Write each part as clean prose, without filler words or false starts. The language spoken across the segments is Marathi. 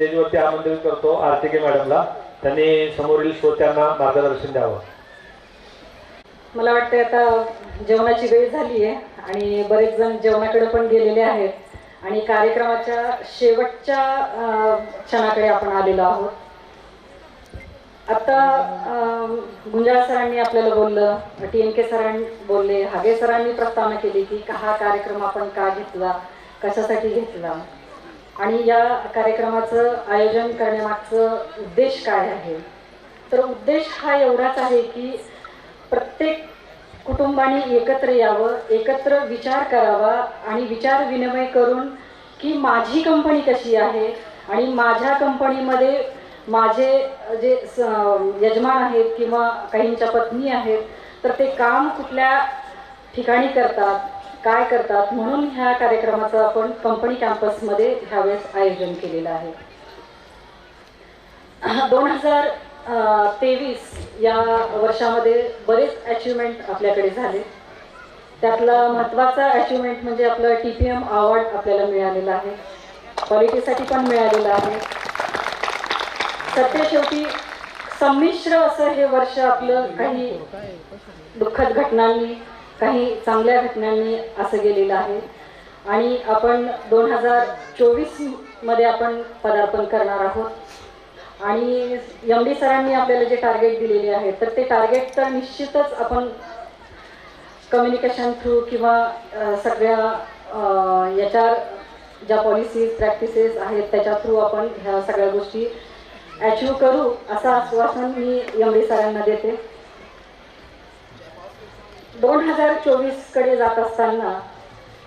स्टेजवरती आमंत्रित करतो आरतीके मॅडमला. त्यांनी समोरील श्रोत्यांना मार्गदर्शन द्यावं. मला वाटतं आता जेवणाची वेळ झाली आहे आणि बरेच जण जेवणाकडे पण गेलेले आहेत आणि कार्यक्रमाच्या शेवटच्या क्षणाकडे आपण आलेलो आहोत. आता गुंजाळ सरांनी आपल्याला बोललं, TMK सरांनी बोलले, हागे सरांनी प्रस्तावना केली की हा कार्यक्रम आपण का घेतला, कशासाठी घेतला आणि या कार्यक्रमाचं आयोजन करण्यामागचं उद्देश काय आहे. तर उद्देश हा एवढाच आहे की प्रत्येक कुटुंबाने एकत्र यावं, एकत्र विचार करावा आणि विचार विनिमय करून की माझी कंपनी कशी आहे आणि माझ्या कंपनीमध्ये माझे जे यजमान आहेत किंवा काहींच्या पत्नी आहेत तर ते काम कुठल्या ठिकाणी करतात, काय करतात, म्हणून ह्या कार्यक्रमाचं आपण कंपनी कॅम्पसमध्ये ह्यावेळेस आयोजन केलेलं आहे. 2023 या वर्षामध्ये बरेच अचिव्हमेंट आपल्याकडे झाले. त्यातला महत्त्वाचा अचिव्हमेंट म्हणजे आपलं TPM अवॉर्ड आपल्याला मिळालेला आहे, क्वालिटीसाठी पण मिळालेलं आहे. सत्य शेवटी संमिश्र असं हे वर्ष आपलं काही दुःखद घटनांनी, काही चांगल्या घटनांनी असं गेलेलं आहे आणि आपण 2024 मध्ये आपण पदार्पण करणार आहोत आणि MD सरांनी आपल्याला जे टार्गेट दिलेले आहे तर ते टार्गेट तर निश्चितच आपण कम्युनिकेशन थ्रू किंवा सगळ्या याच्या ज्या पॉलिसीज प्रॅक्टिसेस आहेत त्याच्या थ्रू आपण ह्या सगळ्या गोष्टी अचीव करू असं आश्वासन मी MD सरांना देते. 2024 कडे जात असताना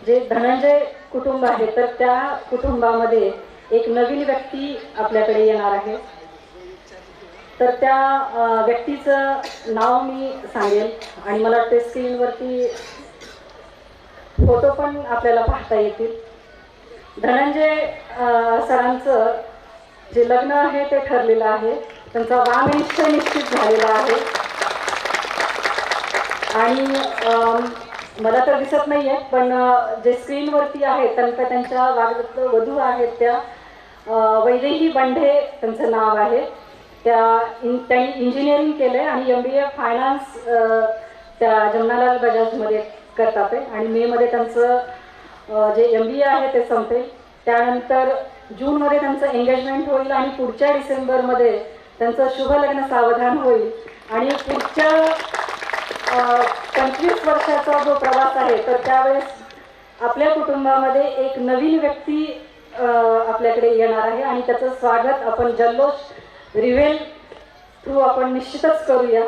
जे धनंजय कुटुंब आहे तर त्या कुटुंबामध्ये एक नवीन व्यक्ती आपल्याकडे येणार आहे. तर त्या व्यक्तीचं नाव मी सांगेल आणि मला वाटते स्क्रीनवरती फोटो पण आपल्याला पाहता येतील. धनंजय सरांचं जे लग्न आहे ते ठरलेलं आहे, त्यांचा वामनिश्चय निश्चित झालेला आहे आणि मला तर दिसत नाही आहे पण जे स्क्रीनवरती आहे त्यांच्या वधू आहेत त्या वैदेही बंढे त्यांचं नाव आहे. त्यांनी इंजिनिअरिंग केलं आहे आणि MBA फायनान्स त्या जमनालाल बजाजमध्ये करतात आहे आणि मेमध्ये त्यांचं जे MBA आहे ते संपेल. त्यानंतर जूनमध्ये त्यांचं एंगेजमेंट होईल आणि पुढच्या डिसेंबरमध्ये त्यांचं शुभ लग्न सावधान होईल आणि पुढच्या 25 वर्षाचा जो प्रवास आहे तर त्यावेळेस आपल्या कुटुंबामध्ये एक नवीन व्यक्ती आपल्याकडे येणार आहे आणि त्याचं स्वागत आपण जल्लोष रिव्हेल थ्रू आपण निश्चितच करूया.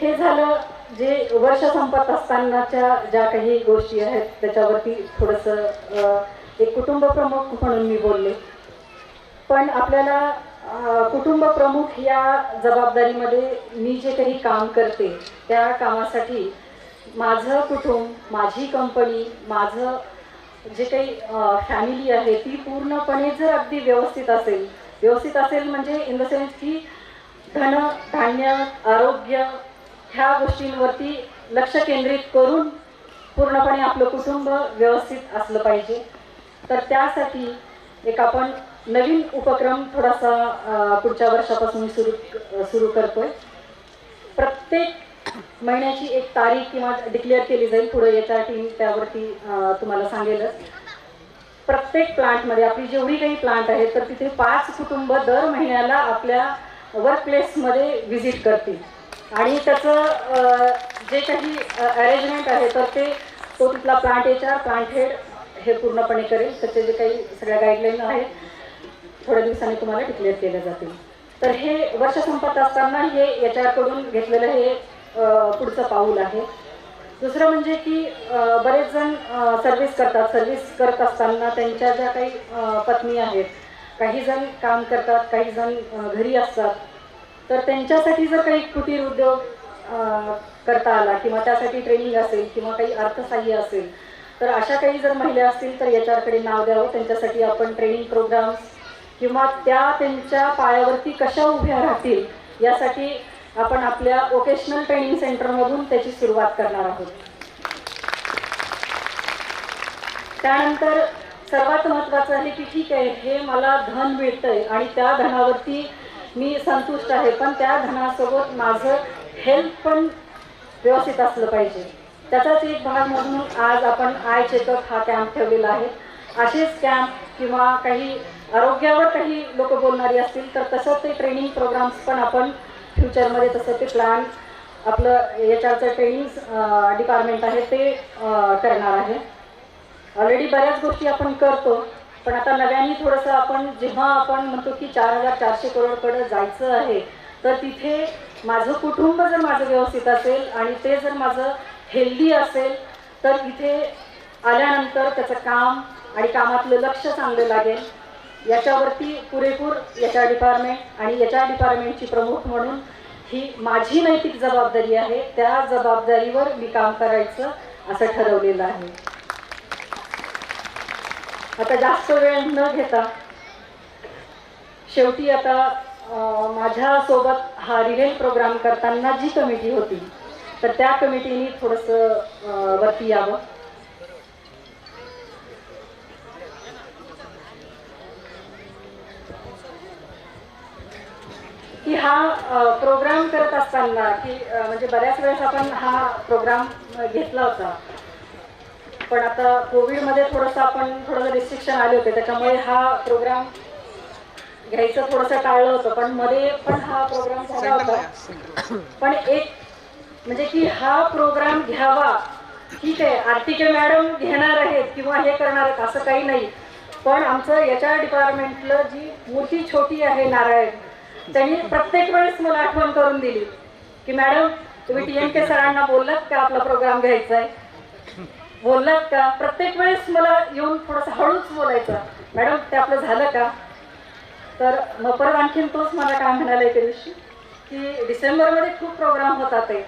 हे झालं जे वर्ष संपत असतानाच्या ज्या काही गोष्टी आहेत त्याच्यावरती थोडंसं एक कुटुंब प्रमुख म्हणून मी बोलले. पण आपल्याला कुटुंब प्रमुख या जबाबदारीमध्ये मी जे काही काम करते त्या कामासाठी माझं कुटुंब, माझी कंपनी, माझं जे काही फॅमिली आहे ती पूर्णपणे जर अगदी व्यवस्थित असेल म्हणजे इन द सेन्स की धन धान्य आरोग्य ह्या गोष्टींवरती लक्ष केंद्रित करून पूर्णपणे आपलं कुटुंब व्यवस्थित असलं पाहिजे. तर त्यासाठी एक आपण नवीन उपक्रम थोडासा पुढच्या वर्षापासून सुरू करतोय. प्रत्येक महिन्याची एक तारीख किंवा डिक्लेअर केली जाईल, पुढे याच्या टीम त्यावरती तुम्हाला सांगेलच. प्रत्येक प्लांटमध्ये आपली जेवढी काही प्लांट आहेत तर तिथे 5 कुटुंब दर महिन्याला आपल्या वर्क प्लेसमध्ये व्हिजिट करतील आणि त्याचं जे काही अरेंजमेंट आहे तर तो तिथला प्लांट HR प्लांट हेड हे पूर्णपणे करेल. त्याचे जे काही सगळ्या गाईडलाईन आहेत थोड्या दिवसांनी तुम्हाला डिक्लेअर केल्या जातील. तर हे वर्ष संपत असताना हे HR कडून घेतलेलं हे पुढचं पाऊल आहे. दुसरं म्हणजे की बरेच जण सर्व्हिस करत असताना त्यांच्या ज्या काही पत्नी आहेत, काही जण काम करतात, काही जण घरी असतात, तर त्यांच्यासाठी जर काही कुटीर उद्योग करता आला किंवा त्यासाठी ट्रेनिंग असेल किंवा काही अर्थसहाय्य असेल तर अशा काही जर महिला असतील तर HR कडे नाव द्यावं. त्यांच्यासाठी आपण ट्रेनिंग प्रोग्राम्स किंवा त्यांच्या पायावरती कशा उभ्या राहतील यासाठी आपण आपल्या वोकेशनल ट्रेनिंग सेंटरमधून त्याची सुरुवात करणार आहोत. त्यानंतर सर्वात महत्त्वाचं आहे की ठीक आहे, हे मला धन मिळतंय आणि त्या धनावरती मी संतुष्ट आहे, पण त्या धनासोबत माझं हेल्थ पण व्यवस्थित असलं पाहिजे. त्याचाच एक भाग म्हणून आज आपण आय चेकअप हा कॅम्प ठेवलेला आहे. असेच कॅम्प किंवा काही आरोग्यावर काही लोक बोलणारी असतील तर तसं ते ट्रेनिंग प्रोग्राम्स पण आपण फ्युचरमध्ये तसं ते प्लॅन आपलं याच्याचं ट्रेनिंग डिपार्टमेंट आहे ते करणार आहे. ऑलरेडी बऱ्याच गोष्टी आपण करतो, पण आता नव्याने थोडंसं आपण जेव्हा आपण म्हणतो की 4400 करोडकडे जायचं आहे, तर तिथे माझं कुटुंब जर माझं व्यवस्थित असेल आणि ते जर माझं हेल्दी असेल तर इथे आल्यानंतर त्याचं काम आणि कामातलं लक्ष चांगलं लागेल. याच्यावरती पुरेपूर याच्या डिपार्टमेंट आणि याच्या डिपार्टमेंटची प्रमुख म्हणून ही माझी नैतिक जबाबदारी आहे. त्या जबाबदारीवर मी काम करायचं असं ठरवलेलं आहे. आता जास्त वेळ न घेता शेवटी आता माझ्यासोबत हा रिव्हेल प्रोग्राम करताना जी कमिटी होती तर त्या कमिटीने थोडंसं वरती यावं. की हा प्रोग्राम करत असताना की म्हणजे बऱ्याच वेळेस आपण हा प्रोग्राम घेतला होता, पण आता कोविडमध्ये थोडंसं रिस्ट्रिक्शन आले होते, त्याच्यामुळे हा प्रोग्राम घ्यायचं थोडंसं टाळलं होतं. पण मध्ये पण हा प्रोग्राम झाला होता. पण एक म्हणजे की हा प्रोग्राम घ्यावा, ठीक आहे आरतीके मॅडम घेणार आहेत किंवा हे करणार आहेत असं काही नाही, पण आमचं याच्या डिपार्टमेंटला जी मूर्ती छोटी आहे नारायण, त्यांनी प्रत्येक वेळेस मला आठवण करून दिली की मॅडम तुम्ही TNK सरांना बोललात का आपला प्रोग्राम घ्यायचा आहे, बोललात का. प्रत्येक वेळेस मला येऊन थोडंसं हळूच बोलायचं, मॅडम ते आपलं झालं का. तर मग परत आणखीन तोच मला काय म्हणाला एके दिवशी की डिसेंबरमध्ये खूप प्रोग्राम होतात आहे,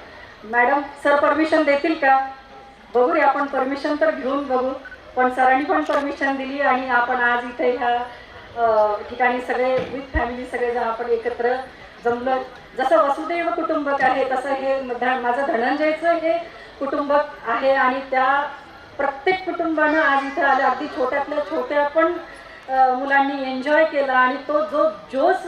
मॅडम सर परमिशन देतील का. बघू रे, आपण परमिशन तर घेऊन बघू. पण सरांनी पण परमिशन दिली आणि आपण आज इथे ह्या ठिकाणी सगळे विथ फॅमिली सगळेजण आपण एकत्र जमलो. जसं वसुदैव कुटुंबक आहे तसं हे माझं धनंजयचं हे कुटुंब आहे आणि त्या प्रत्येक कुटुंबानं आज इथं आलं. अगदी छोट्यातल्या छोट्या पण मुलांनी एन्जॉय केला आणि तो जो जोश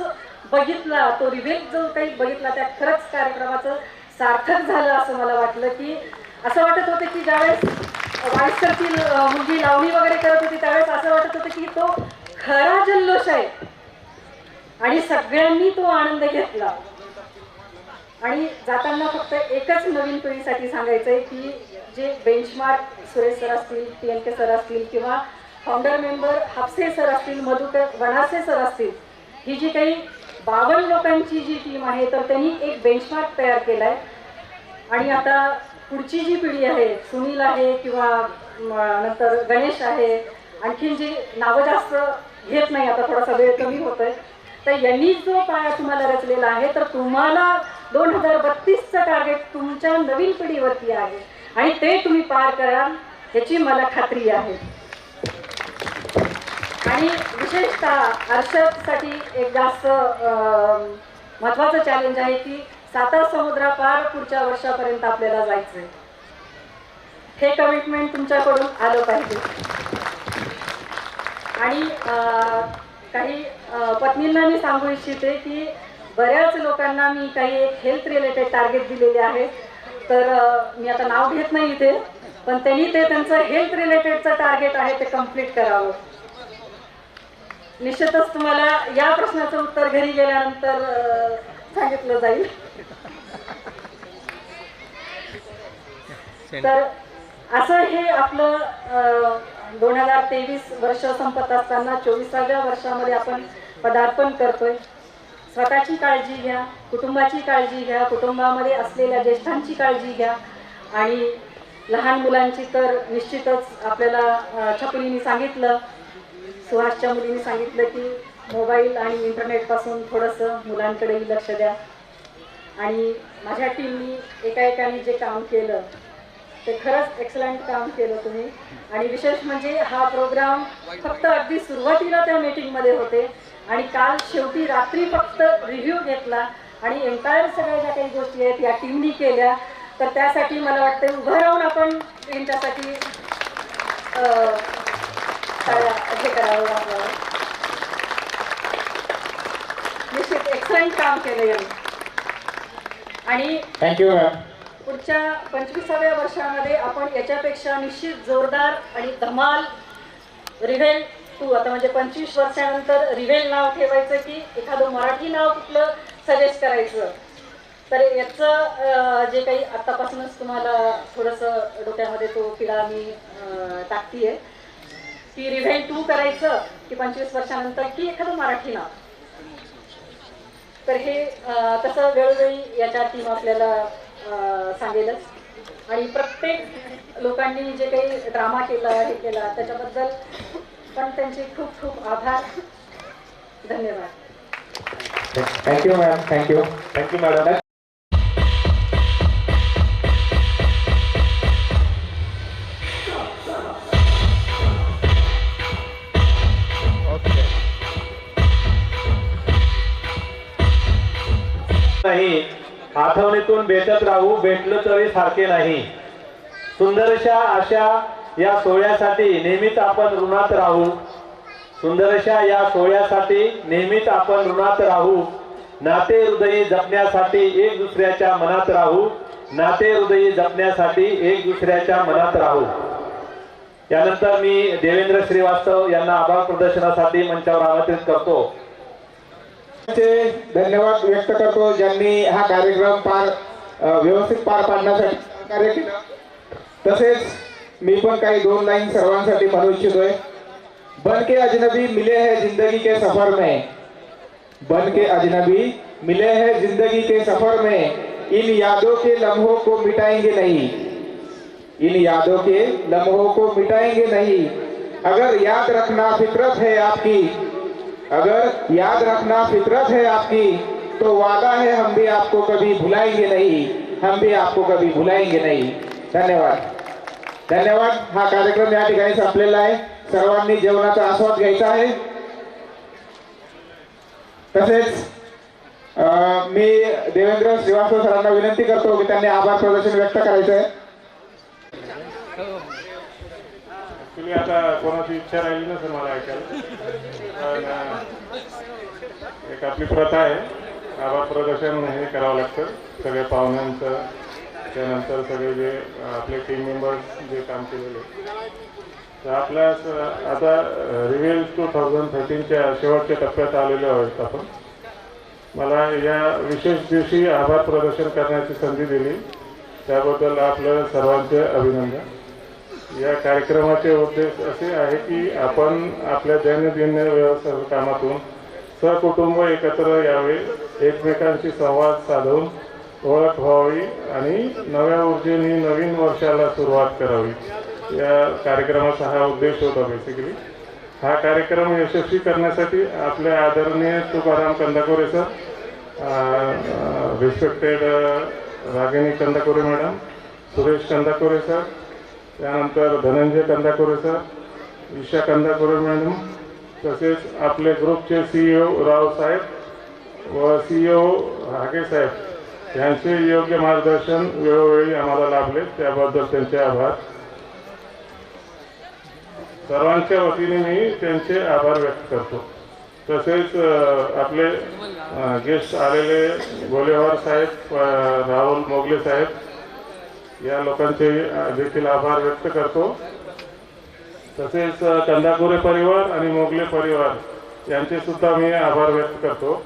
बघितला, तो रिव्हेल जो काही बघितला, त्या खरंच कार्यक्रमाचं सार्थक झालं असं मला वाटलं. की असं वाटत होतं की ज्यावेळेस वाईसरतील मुलगी लावणी वगैरे करत होती त्यावेळेस असं वाटत होतं की तो खरा जल्लोष आहे आणि सगळ्यांनी तो आनंद घेतला. आणि जाताना फक्त एकच नवीन पिढीसाठी सांगायचं आहे की जे बेंचमार्क सुरेश सर असतील, TNK सर असतील किंवा फाउंडर मेंबर हापसे सर असतील, मधुकर वनासे सर असतील, ही जी काही 52 लोकांची जी टीम आहे तर त्यांनी एक बेंचमार्क तयार केला आहे. आणि आता पुढची जी पिढी आहे, सुनील आहे किंवा नंतर गणेश आहे, आणखीन जी नावं जास्त घेत नाही, आता थोडासा वेळ कमी होतोय, तर यांनी जो पाया तुम्हाला रचलेला आहे तर तुम्हाला 2032चं टार्गेट तुमच्या नवीन पिढीवरती आहे आणि ते तुम्ही पार कराल याची मला खात्री आहे. आणि विशेषतः अर्षदसाठी एक जास्त महत्त्वाचं चॅलेंज आहे की 7 समुद्रापार पुढच्या वर्षापर्यंत आपल्याला जायचं आहे. हे कमिटमेंट तुमच्याकडून आलं पाहिजे. आणि काही पत्नींना मी सांगू इच्छिते की बऱ्याच लोकांना मी काही एक हेल्थ रिलेटेड टार्गेट दिलेले आहे, तर मी आता नाव घेत नाही इथे, पण त्यांनी ते त्यांचं हेल्थ रिलेटेडचं टार्गेट आहे ते कम्प्लीट करावं. निश्चितच तुम्हाला या प्रश्नाचं उत्तर घरी गेल्यानंतर सांगितलं जाईल. तर असं हे आपलं 2023 वर्ष संपत असताना 24व्या वर्षामध्ये आपण पदार्पण करतोय. स्वतःची काळजी घ्या, कुटुंबाची काळजी घ्या, कुटुंबामध्ये असलेल्या ज्येष्ठांची काळजी घ्या आणि लहान मुलांची तर निश्चितच आपल्याला छकुलींनी सांगितलं, सुहासच्या मुलींनी सांगितलं की मोबाईल आणि इंटरनेटपासून थोडंसं मुलांकडेही लक्ष द्या. आणि माझ्या टीमनी एकाएकाने जे काम केलं ते खरंच एक्सलंट काम केलं तुम्ही. आणि विशेष म्हणजे हा प्रोग्राम फक्त अगदी सुरुवातीला त्या मीटिंगमध्ये होते आणि काल शेवटी रात्री फक्त रिव्ह्यू घेतला आणि एम्पायर सगळ्या ज्या काही गोष्टी आहेत या टीमनी केल्या. तर त्यासाठी मला वाटतं उभं राहून आपण यांच्यासाठी हे करावं आपल्याला. निश्चित एक्सलंट काम केलं यांनी. आणि थँक्यू मॅम. पुढच्या 25व्या वर्षामध्ये आपण याच्यापेक्षा निश्चित जोरदार आणि धमाल रिव्हेल 2 आता म्हणजे 25 वर्षानंतर रिव्हेल नाव ठेवायचं की एखादं मराठी नाव कुठलं सजेस्ट करायचं. तर याचं जे काही आत्तापासूनच तुम्हाला थोडंसं डोक्यामध्ये तो किडा मी टाकतीये की रिव्हेल 2 करायचं की 25 वर्षानंतर की एखादं मराठी नाव. तर हे तसं वेळोवेळी याच्या टीम आपल्याला सांगेलच. आणि प्रत्येक लोकांनी जे काही ड्रामा केला हे केला त्याच्याबद्दल पण त्यांचे खूप खूप आभार. धन्यवाद. Thank you ma'am. Thank you. Thank you madam. नाही आठवणीतून भेटत राहू, भेटलो तरी सारखे नाही. सुंदरशा अशा या सोहळ्यासाठी नेहमीच आपण ऋणात राहू. सुंदरशा या सोहळ्यासाठी नेहमीच आपण ऋणात राहू. नाते हृदयी जपण्यासाठी एक दुसऱ्याच्या मनात राहू. नाते हृदयी जपण्यासाठी एक दुसऱ्याच्या मनात राहू. यानंतर मी देवेंद्र श्रीवास्तव यांना आभार प्रदर्शनासाठी मंचावर आमंत्रित करतो. धन्यवाद व्यक्त करतो ज्यांनी हा कार्यक्रम व्यवस्थित पार पाडण्यासाठी सहकार्य केलं. तसेच मी पण काही 2 लाईन सर्वांसाठी म्हणू इच्छितोय. बन के अजनबी मिले हैं जिंदगी के सफर में. बन के अजनबी मिले हैं जिंदगी के सफर में. इन यादों के लम्हों को मिटाएंगे नहीं. इन यादों के लम्हों को मिटाएंगे नहीं. अगर याद रखना फितरत है आपकी, अगर याद रखना फितरत है आपकी, तो वादा है हम भी आपको कभी भुलाएंगे नहीं. हम भी आपको कभी भुलाएंगे नहीं. धन्यवाद. धन्यवाद. हा कार्यक्रम या ठिकाणी संपलेला आहे. सर्वांनी जेवणाचा आस्वाद घ्यायचा आहे. तसेच मी देवेंद्र श्रीवास्तव सरांना विनंती करतो की त्यांनी आभार प्रदर्शन व्यक्त करायचं आहे. ऍक्च्युली आता कोणाची इच्छा राहिली नसेल मला ऐकायला. एक आपली प्रथा आहे, आभार प्रदर्शन हे करावं लागतं सगळ्या पाहुण्यांचं. त्यानंतर सगळे जे आपले टीम मेंबर्स जे काम केलेले. तर आपल्या आता रिव्हेल 2013च्या शेवटच्या टप्प्यात आलेलो आहोत आपण. मला या विशेष दिवशी आभार प्रदर्शन करण्याची संधी दिली त्याबद्दल आपलं सर्वांचे अभिनंदन. या कार्यक्रमाचे उद्देश असे आहे की आपण आपल्या दैनंदिन व्यवसाय कामातून सहकुटुंब एकत्र यावे, एकमेकांशी संवाद साधून ओळख व्हावी आणि नव्या ऊर्जेने नवीन वर्षाला सुरुवात करावी. या कार्यक्रमाचा हा उद्देश होता बेसिकली. हा कार्यक्रम यशस्वी करण्यासाठी आपले आदरणीय Tukaram Kandakore sir, respected Ragini Kandakore madam, Suresh Kandakore sir, त्यानंतर धनंजय कंदाकोरे सर, ईशा कंदाकोरे मॅडम, तसेच आपले ग्रुपचे CEO रावसाहेब व CEO हागे साहेब यांचे योग्य मार्गदर्शन वेळोवेळी आम्हाला लाभले त्याबद्दल त्यांचे आभार. सर्वांच्या वतीने मी त्यांचे आभार व्यक्त करतो. तसेच आपले गेस्ट आलेले गोलेवार साहेब, राहुल मोगले साहेब या लोकांचे देखील आभार व्यक्त करतो. तसेच कंदाकुरे परिवार आणि मोगले परिवार यांचे सुद्धा मी आभार व्यक्त करतो.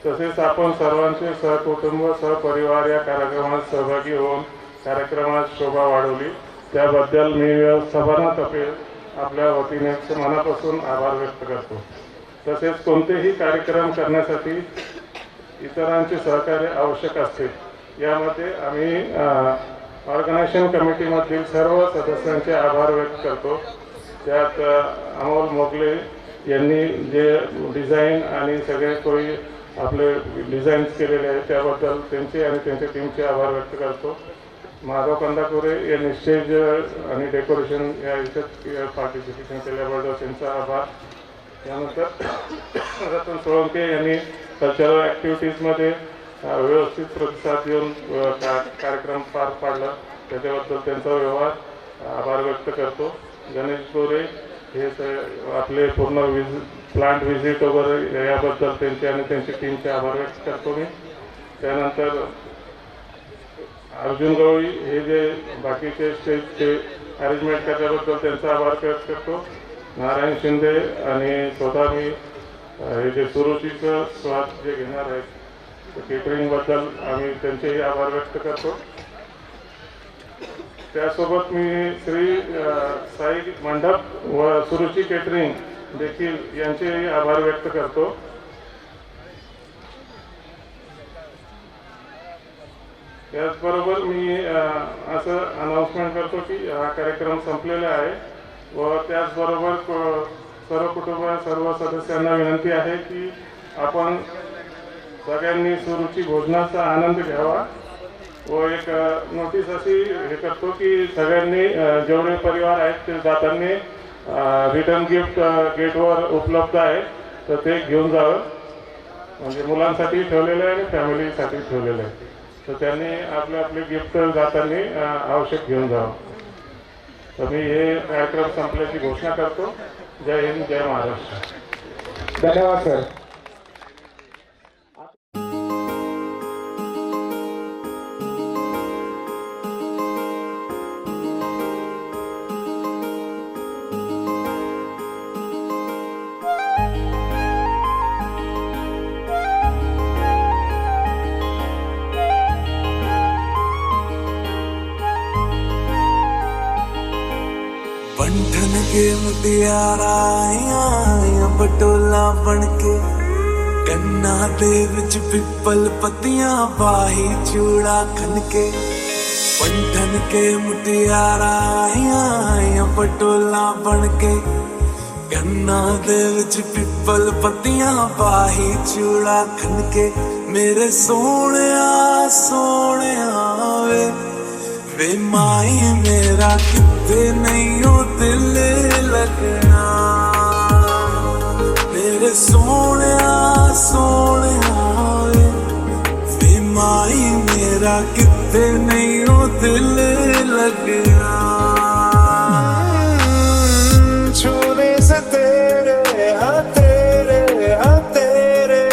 तसेच आपण सर्वांचे सहकुटुंब सहपरिवार या कार्यक्रमात सहभागी होऊन कार्यक्रमात शोभा वाढवली त्याबद्दल मी व्यवस्थापनातर्फे आपल्या वतीने मनापासून आभार व्यक्त करतो. तसेच कोणतेही कार्यक्रम करण्यासाठी इतरांचे सहकार्य आवश्यक असते. यामध्ये आम्ही ऑर्गनायझेशन कमिटीमधील सर्व सदस्यांचे आभार व्यक्त करतो. त्यात अमोल मोगले यांनी जे डिझाईन आणि सगळे कोणी आपले डिझाईन्स केलेले आहेत त्याबद्दल त्यांचे आणि त्यांच्या टीमचे आभार व्यक्त करतो. माधव कंदाकुरे यांनी स्टेज आणि डेकोरेशन या याच्यात पार्टिसिपेशन केल्याबद्दल त्यांचा आभार. त्यानंतर रतन सोळंके यांनी कल्चरल ॲक्टिव्हिटीजमध्ये व्यवस्थित प्रतिसाद देऊन कार्यक्रम पार पाडला त्याच्याबद्दल त्यांचा आभार व्यक्त करतो. गणेश गोरे हे आपले पूर्ण प्लांट व्हिजिट वगैरे याबद्दल त्यांचे आणि त्यांच्या टीमचे आभार व्यक्त करतो मी. त्यानंतर अर्जुन गवळी हे जे बाकीचे स्टेजचे अरेंजमेंट करण्याबद्दल त्यांचा आभार व्यक्त करतो. नारायण शिंदे आणि स्वतः मी हे जे सुरुचीचं स्वाद जे घेणार आहेत केटरिंगबद्दल आम्ही त्यांचेही आभार व्यक्त करतो. त्यासोबत मी श्री साई मंडप व सुरुची केटरिंग देखील यांचेही आभार व्यक्त करतो. याचबरोबर मी असं अनाउन्समेंट करतो की हा कार्यक्रम संपलेला आहे व त्याचबरोबर सर्व कुटुंब सर्व सदस्यांना विनंती आहे की आपण सगळ्यांनी सुरुची भोजनाचा आनंद घ्यावा व एक नोटीस अशी हे करतो की सगळ्यांनी जेवढे परिवार आहेत ते जाताना रिटर्न गिफ्ट गेटवर उपलब्ध आहे तर ते घेऊन जावं. म्हणजे मुलांसाठी ठेवलेलं आहे आणि फॅमिलीसाठी ठेवलेलं आहे तर त्यांनी आपले आपले गिफ्ट जाताना आवश्यक घेऊन जावं. तर मी हे कार्यक्रम संपल्याची घोषणा करतो. जय हिंद, जय महाराष्ट्र. धन्यवाद सर. बंधन के मुटियारा आया बटोला बनके कन्ना दे विच पिपल पत्तियां पाही चूड़ा खनके. बंधन के मुटियारा आया बटोला बनके कन्ना दे विच पिपल पत्तियां पाही चूड़ा खनके. मेरे सोहणिया सोहणिया वे माई मेरा किते नहीं हो दिल लगना. मेरे सोहणिया सोहणिया वे माई मेरा किते नहीं हो दिल लगना. छूने से तेरे हाँ तेरे हाँ तेरे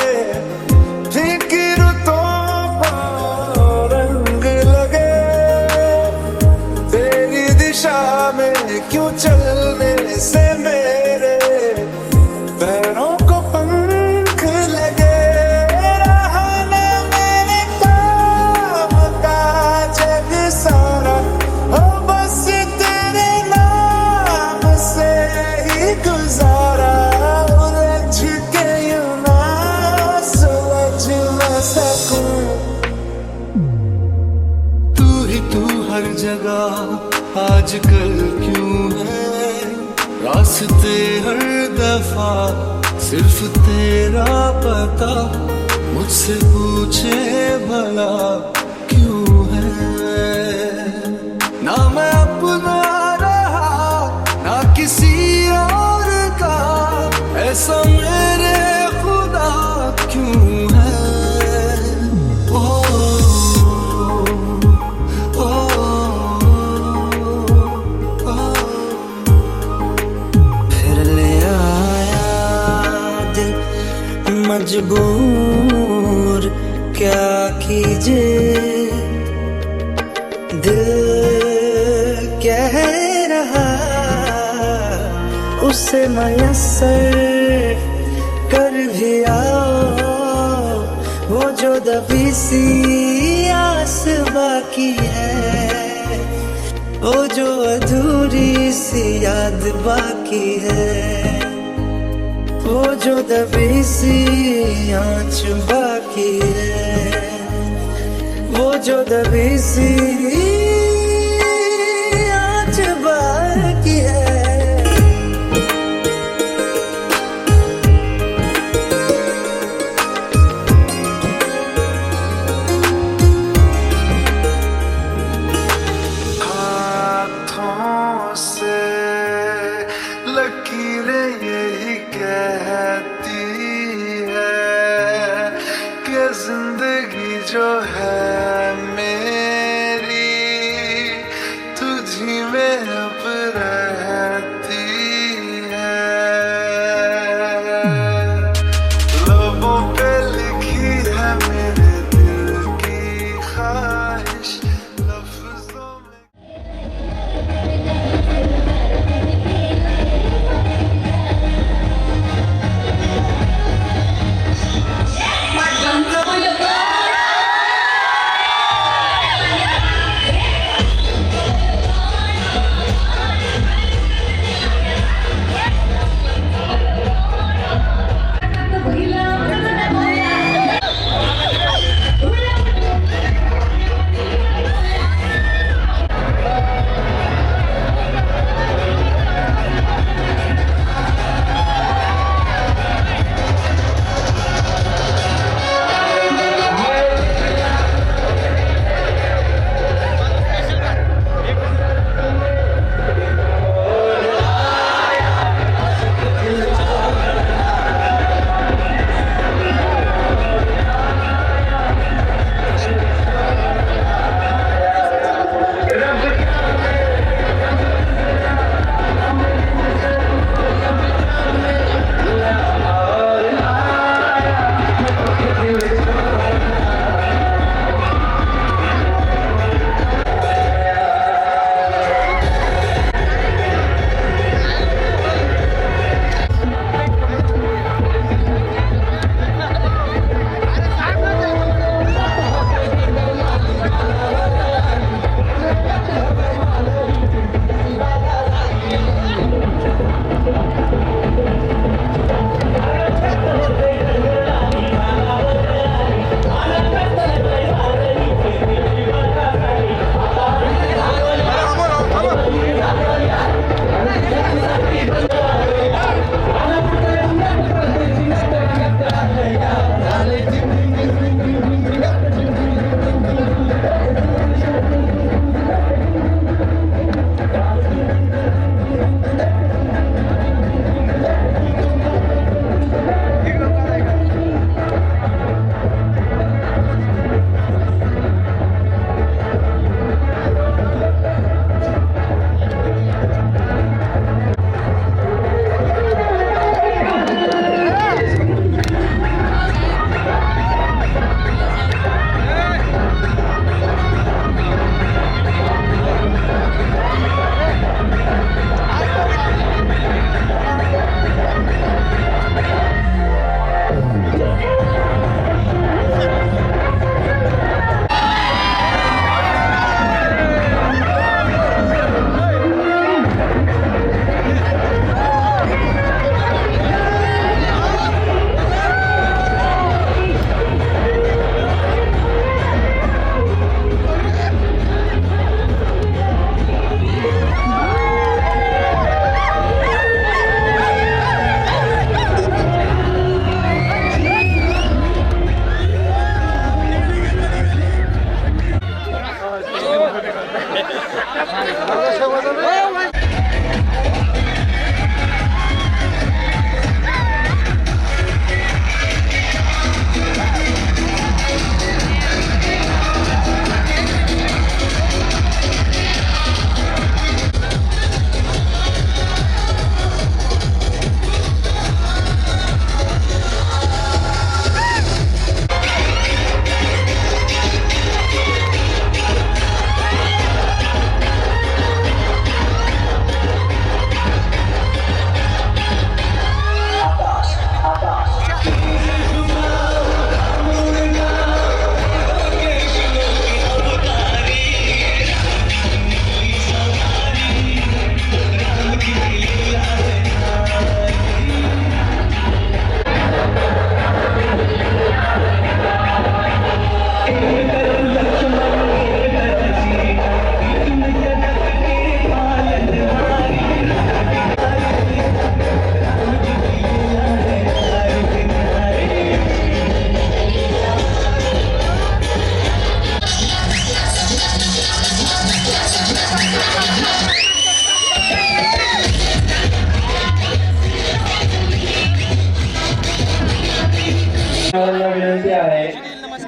फीकी रुतों पर रंग लगे. तेरी दिशा में क्यों चलने से मेरे पैरों को पंख लगे. रहना मेरे काम का जग सारा हो बस तेरे नाम से ही गुजारा. उलझ के यूं ना सुलझ न सकूं. तू हर जगह आजकल क्यों है. रास्ते हर दफा सिर्फ तेरा पता. मुझसे पूछे भला क्यों है. ना मैं अपना रहा ना किसी और का. ऐसा मेरे खुदा क्यों है. मजबूर क्या कीजिए. दिल कह रहा उसे मयस्सर कर भी आओ. वो जो दबी सी आस बाकी है. वो जो अधूरी सी याद बाकी है. वो जो दबी सी आँच बाकी है. वो जो दबी सी आँच बाकी है. हाथों से लकीरें यही कहती है कि जिंदगी जो है मेरी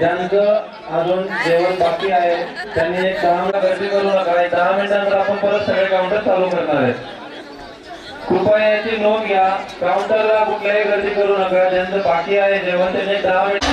ज्यांचं अजून जेवण बाकी आहे त्यांनी एक 10 मिनिटं गर्दी करू नका. 10 मिनिटांनंतर आपण परत सगळे काउंटर चालू करणार आहेत. कृपया याची नोंद घ्या. काउंटरला कुठल्याही गर्दी करू नका. ज्यांचं बाकी आहे जेवण त्यांनी 10 मिनिट